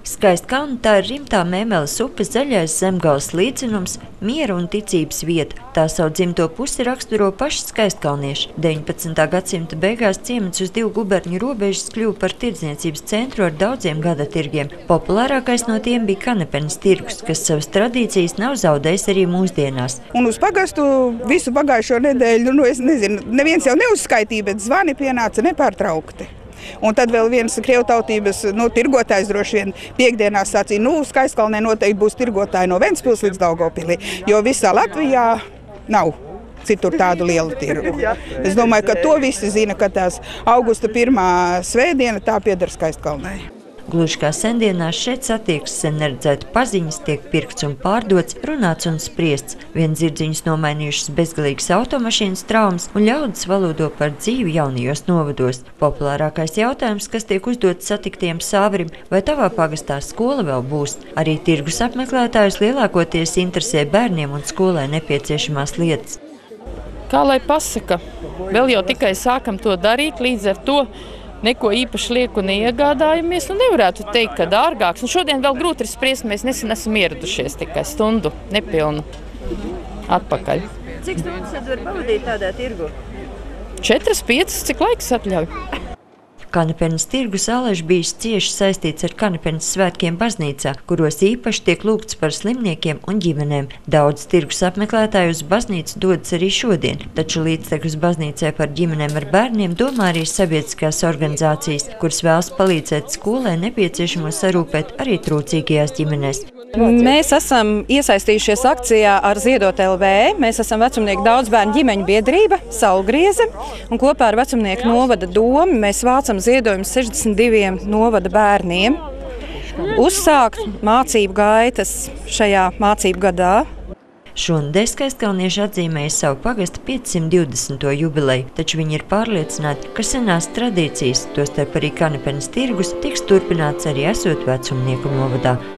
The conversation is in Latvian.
Skaistkalna tā ir rimtā Mēmeles upes zaļais zemgales līdzenums, miera un ticības vieta. Tā savu dzimto pusi raksturo paši skaistkalnieši. 19. gadsimta beigās ciemats uz divu guberņu robežas kļuva par tirdzniecības centru ar daudziem gada tirgiem. Populārākais no tiem bija Kanepenes tirgus, kas savas tradīcijas nav zaudējis arī mūsdienās. Un uz pagastu visu pagājušo nedēļu, es nezinu, neviens jau neuzskaitīja, bet zvani pienāca nepārtraukti. Un tad vēl viens krievtautības tirgotājs droši vien piekdienās sacīja, Skaistkalnē noteikti būs tirgotāji no Ventspils līdz Daugavpilī, jo visā Latvijā nav citur tādu lielu tirgu. Es domāju, ka to visi zina, ka tās augusta 1. svētdiena tā pieder Skaistkalnai. Gluži kā sendienās šeit satiekas sen neredzētu paziņas, tiek pirkts un pārdots, runāts un spriests. Vien dzirdziņus nomainījušas bezgalīgas automašīnas traumas un ļaudis valodo par dzīvi jaunajos novados. Populārākais jautājums, kas tiek uzdots satiktiem sāverim, vai tavā pagastā skola vēl būs. Arī tirgus apmeklētājus lielākoties interesē bērniem un skolai nepieciešamās lietas. Kā lai pasaka, vēl jau tikai sākam to darīt, līdz ar to neko īpaši lieku neiegādājamies, nevarētu teikt, ka dārgāks. Šodien vēl grūti ir spriest, mēs nesen esam ieradušies tikai stundu nepilnu atpakaļ. Cik stundas tad var pavadīt tādā tirgu? 4-5, cik laiks atļauj. Kanepenes tirgus alaži bijis cieši saistīts ar Kanepenes svētkiem baznīcā, kuros īpaši tiek lūgts par slimniekiem un ģimenēm. Daudz tirgus apmeklētāju uz baznīcu dodas arī šodien, taču līdztekus baznīcai par ģimenēm ar bērniem domā arī sabiedriskās organizācijas, kuras vēlas palīdzēt skolai nepieciešamo sarūpēt arī trūcīgajās ģimenēs. Mēs esam iesaistījušies akcijā ar Ziedot LV. Mēs esam vecumnieku daudzbērnu ģimeņu biedrība Saulgrieze, un kopā ar vecumnieku novada domu mēs vācam ziedojumus 62 novada bērniem. Uzsākt mācību gaitas šajā mācību gadā. Šonedēļ skaistkalnieši atzīmēja savu pagasta 520. jubileju, taču viņi ir pārliecināti, ka senās tradīcijas, tostarp arī Kanepenes tirgus, tiks turpināts arī esot vecumnieku novadā.